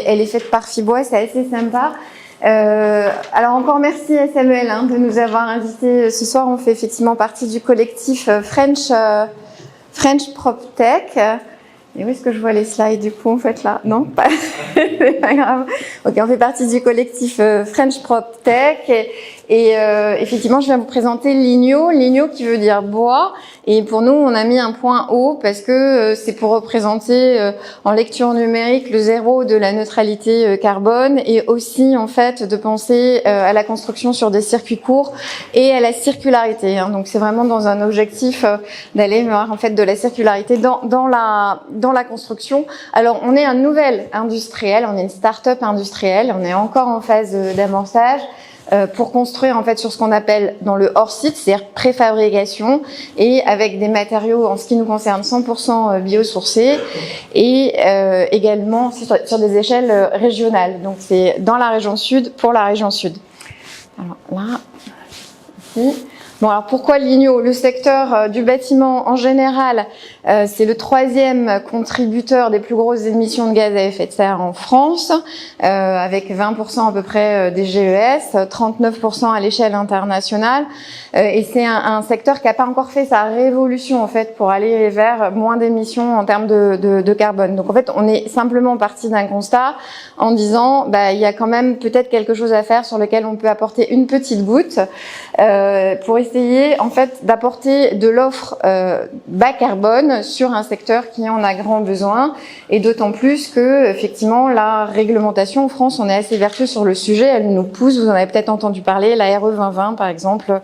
elle est faite par Fibois, c'est assez sympa. Alors encore merci à Samuel de nous avoir invités ce soir. On fait effectivement partie du collectif French PropTech. Et où est-ce que je vois les slides du coup en fait là? Non, pas, c'est pas grave. Ok, on fait partie du collectif French PropTech et effectivement je vais vous présenter l'IGNO. l'IGNO qui veut dire bois. Et pour nous, on a mis un point haut parce que c'est pour représenter en lecture numérique le zéro de la neutralité carbone et aussi en fait de penser à la construction sur des circuits courts et à la circularité. Donc c'est vraiment dans un objectif d'aller vers en fait de la circularité dans la construction. Alors on est un nouvel industriel, on est une start-up industrielle, on est encore en phase d'amorçage. Pour construire en fait sur ce qu'on appelle dans le hors-site, c'est-à-dire préfabrication et avec des matériaux en ce qui nous concerne 100% biosourcés et également sur des échelles régionales. Donc c'est dans la région sud pour la région sud. Alors là, ici. Bon, alors pourquoi l'IGNO? Le secteur du bâtiment en général, c'est le 3e contributeur des plus grosses émissions de gaz à effet de serre en France, avec 20% à peu près des GES, 39% à l'échelle internationale. Et c'est un secteur qui n'a pas encore fait sa révolution en fait pour aller vers moins d'émissions en termes de carbone. Donc en fait, on est simplement parti d'un constat en disant, il y a quand même peut-être quelque chose à faire sur lequel on peut apporter une petite goutte pour essayer en fait d'apporter de l'offre bas carbone sur un secteur qui en a grand besoin et d'autant plus que effectivement la réglementation en France, on est assez vertueux sur le sujet, elle nous pousse, vous en avez peut-être entendu parler, la RE 2020 par exemple,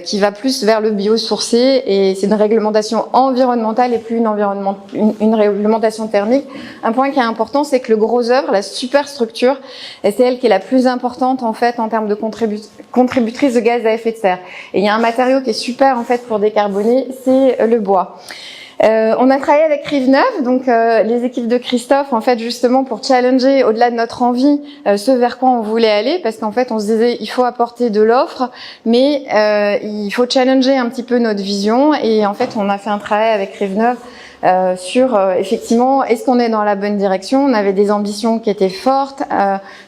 qui va plus vers le biosourcé et c'est une réglementation environnementale et plus une réglementation thermique. Un point qui est important, c'est que le gros œuvre, la superstructure, c'est elle qui est la plus importante en fait en termes de contributrice de gaz à effet de serre. Et il y a un matériau qui est super en fait pour décarboner, c'est le bois. On a travaillé avec Rive-Neuve, donc les équipes de Christophe, en fait, justement pour challenger au-delà de notre envie ce vers quoi on voulait aller, parce qu'en fait, on se disait il faut apporter de l'offre, mais il faut challenger un petit peu notre vision. Et en fait, on a fait un travail avec Rive-Neuve sur effectivement est-ce qu'on est dans la bonne direction. On avait des ambitions qui étaient fortes,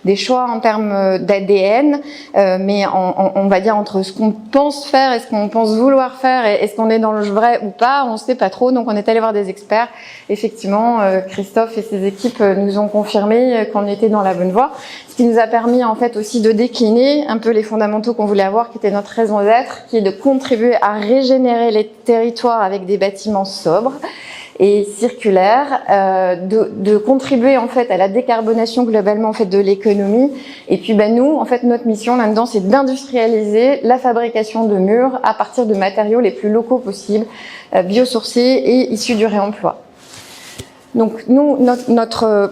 des choix en termes d'ADN, mais on va dire entre ce qu'on pense faire et ce qu'on pense vouloir faire et est-ce qu'on est dans le vrai ou pas, on ne sait pas trop. Donc on est allé voir des experts. Effectivement, Christophe et ses équipes nous ont confirmé qu'on était dans la bonne voie, ce qui nous a permis en fait aussi de décliner un peu les fondamentaux qu'on voulait avoir, qui était notre raison d'être, qui est de contribuer à régénérer les territoires avec des bâtiments sobres et circulaire, de contribuer en fait à la décarbonation globalement en fait de l'économie. Et puis nous en fait notre mission là-dedans c'est d'industrialiser la fabrication de murs à partir de matériaux les plus locaux possibles, biosourcés et issus du réemploi. Donc nous notre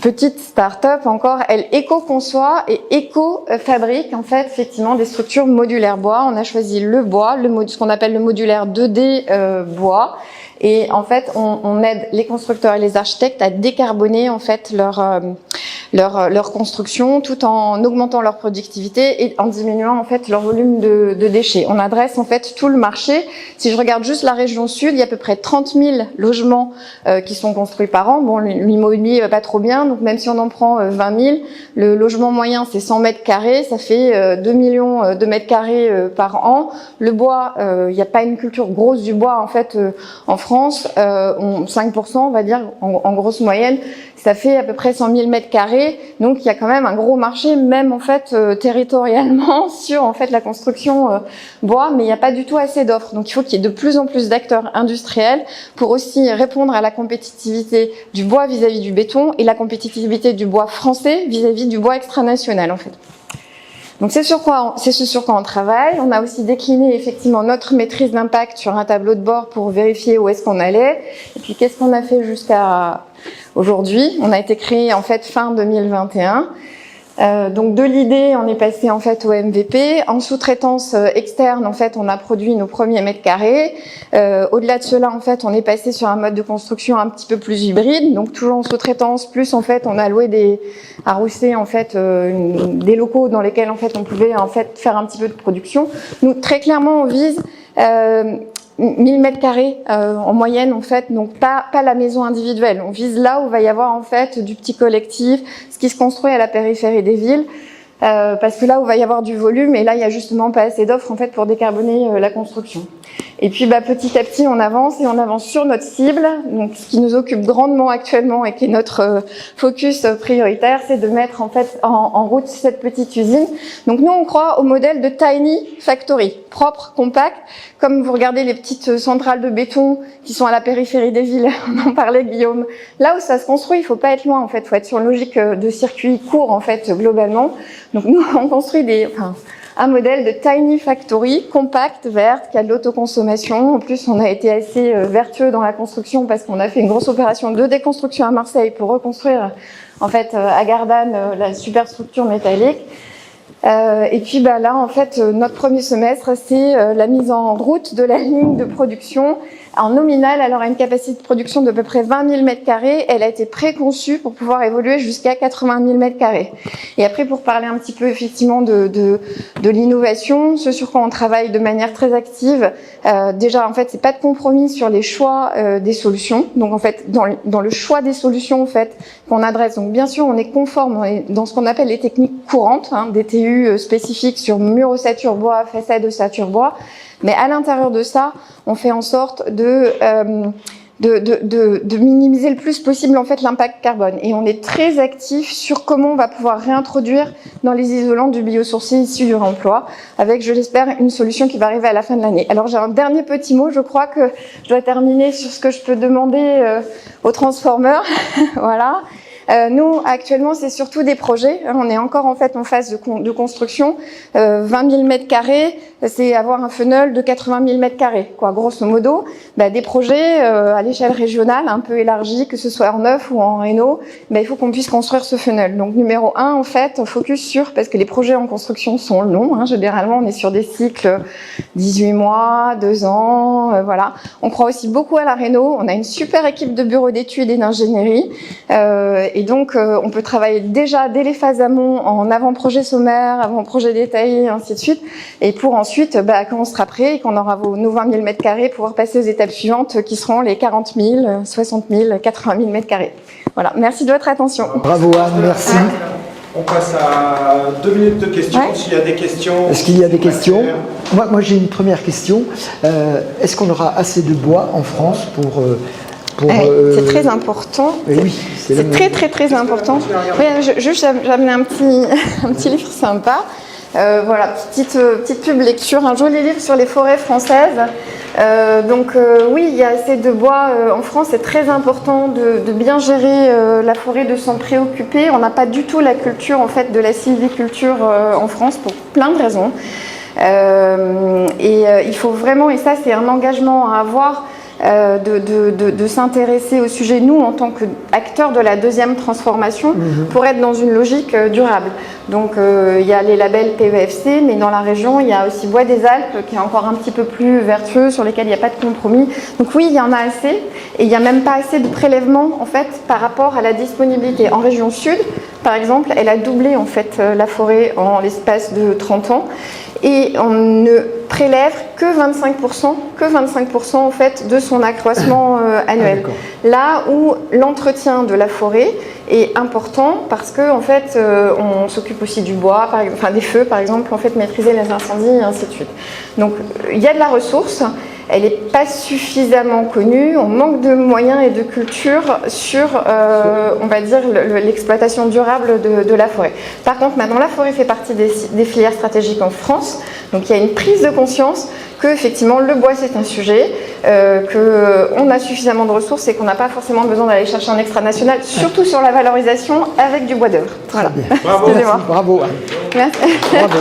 petite start-up encore, elle éco-conçoit et éco-fabrique en fait effectivement des structures modulaires bois. On a choisi le bois, ce qu'on appelle le modulaire 2D bois. Et en fait, on aide les constructeurs et les architectes à décarboner en fait leur construction, tout en augmentant leur productivité et en diminuant en fait leur volume de déchets. On adresse en fait tout le marché. Si je regarde juste la région sud, il y a à peu près 30 000 logements qui sont construits par an. Bon, l'immobilier va pas trop bien, donc même si on en prend 20 000, le logement moyen c'est 100 mètres carrés, ça fait 2 millions de mètres carrés par an. Le bois, il n'y a pas une culture grosse du bois en fait en France, 5% on va dire en grosse moyenne, ça fait à peu près 100 000 mètres carrés, donc il y a quand même un gros marché même en fait territorialement sur en fait la construction bois, mais il n'y a pas du tout assez d'offres, donc il faut qu'il y ait de plus en plus d'acteurs industriels pour aussi répondre à la compétitivité du bois vis-à-vis du béton et la compétitivité du bois français vis-à-vis du bois extranational en fait. Donc c'est ce sur quoi on travaille. On a aussi décliné effectivement notre maîtrise d'impact sur un tableau de bord pour vérifier où est-ce qu'on allait. Et puis qu'est-ce qu'on a fait jusqu'à aujourd'hui. On a été créé en fait fin 2021. Donc de l'idée, on est passé en fait au MVP. En sous-traitance externe, en fait, on a produit nos premiers mètres carrés. Au-delà de cela, en fait, on est passé sur un mode de construction un petit peu plus hybride. Donc toujours en sous-traitance, plus en fait, on a loué à Rousset en fait des locaux dans lesquels en fait on pouvait en fait faire un petit peu de production. Nous très clairement, on vise 1000 mètres carrés en moyenne en fait, donc pas la maison individuelle. On vise là où va y avoir en fait du petit collectif, ce qui se construit à la périphérie des villes. Parce que là où va y avoir du volume, et là il y a justement pas assez d'offres en fait pour décarboner la construction. Et puis petit à petit on avance sur notre cible. Donc ce qui nous occupe grandement actuellement et qui est notre focus prioritaire, c'est de mettre en fait en route cette petite usine. Donc nous on croit au modèle de tiny factory, propre, compact. Comme vous regardez les petites centrales de béton qui sont à la périphérie des villes, on en parlait Guillaume. Là où ça se construit, il faut pas être loin en fait, faut être sur une logique de circuit court en fait globalement. Donc nous, on construit un modèle de tiny factory, compact, verte, qui a de l'autoconsommation. En plus, on a été assez vertueux dans la construction parce qu'on a fait une grosse opération de déconstruction à Marseille pour reconstruire, en fait, à Gardanne, la superstructure métallique. Et puis là, en fait, notre premier semestre, c'est la mise en route de la ligne de production. En nominal, elle aura une capacité de production d'à peu près 20 000 m². Elle a été préconçue pour pouvoir évoluer jusqu'à 80 000 m². Et après, pour parler un petit peu effectivement de l'innovation, ce sur quoi on travaille de manière très active, déjà en fait, c'est pas de compromis sur les choix des solutions. Donc en fait, dans le choix des solutions en fait qu'on adresse. Donc bien sûr, on est conforme dans ce qu'on appelle les techniques courantes, des TU spécifiques sur mur ossature bois, façade ossature bois. Mais à l'intérieur de ça, on fait en sorte de minimiser le plus possible en fait l'impact carbone. Et on est très actif sur comment on va pouvoir réintroduire dans les isolants du biosourcé issu du réemploi, avec, je l'espère, une solution qui va arriver à la fin de l'année. Alors j'ai un dernier petit mot, je crois que je dois terminer sur ce que je peux demander aux transformeurs. Voilà. Nous, actuellement, c'est surtout des projets. On est encore en fait en phase de construction. 20 000 m², c'est avoir un funnel de 80 000 m², quoi, grosso modo. Des projets à l'échelle régionale, un peu élargie, que ce soit en neuf ou en réno, il faut qu'on puisse construire ce funnel. Donc numéro 1, en fait, on focus sur, parce que les projets en construction sont longs, généralement on est sur des cycles 18 mois, 2 ans, voilà. On croit aussi beaucoup à la réno. On a une super équipe de bureaux d'études et d'ingénierie. Et donc, on peut travailler déjà dès les phases amont, en avant-projet sommaire, avant-projet détaillé, et ainsi de suite. Et pour ensuite, quand on sera prêt et qu'on aura nos 20 000 m², pouvoir passer aux étapes suivantes qui seront les 40 000, 60 000, 80 000 m². Voilà, merci de votre attention. Bravo Anne, merci. On passe à 2 minutes de questions. Ouais. S'il y a des questions. Est-ce qu'il y a des questions? Moi j'ai une première question. Est-ce qu'on aura assez de bois en France pour c'est très important. Oui, c'est très important. Oui, juste j'ai amené un petit livre sympa. Voilà, petite pub lecture, un joli livre sur les forêts françaises. Oui, il y a assez de bois en France. C'est très important de bien gérer la forêt, de s'en préoccuper. On n'a pas du tout la culture en fait de la sylviculture en France pour plein de raisons. Il faut vraiment, et ça c'est un engagement à avoir, de s'intéresser au sujet, nous, en tant qu'acteurs de la deuxième transformation, pour être dans une logique durable. Donc, il y a les labels PEFC, mais dans la région, il y a aussi Bois des Alpes, qui est encore un petit peu plus vertueux, sur lesquels il n'y a pas de compromis. Donc oui, il y en a assez, et il n'y a même pas assez de prélèvements, en fait, par rapport à la disponibilité. En région sud, par exemple, elle a doublé, en fait, la forêt en l'espace de 30 ans, et on ne prélève que 25% en fait de son accroissement annuel. Là où l'entretien de la forêt est important parce que en fait on s'occupe aussi du bois, des feux par exemple, en fait maîtriser les incendies et ainsi de suite. Donc il y a de la ressource. Elle n'est pas suffisamment connue, on manque de moyens et de culture sur, on va dire, l'exploitation durable de la forêt. Par contre, maintenant, la forêt fait partie des filières stratégiques en France, donc il y a une prise de conscience que, effectivement, le bois, c'est un sujet, qu'on a suffisamment de ressources et qu'on n'a pas forcément besoin d'aller chercher un extra-national, surtout sur la valorisation avec du bois d'œuvre. Voilà. Bravo. Excusez-moi. Bravo. Merci. Bravo.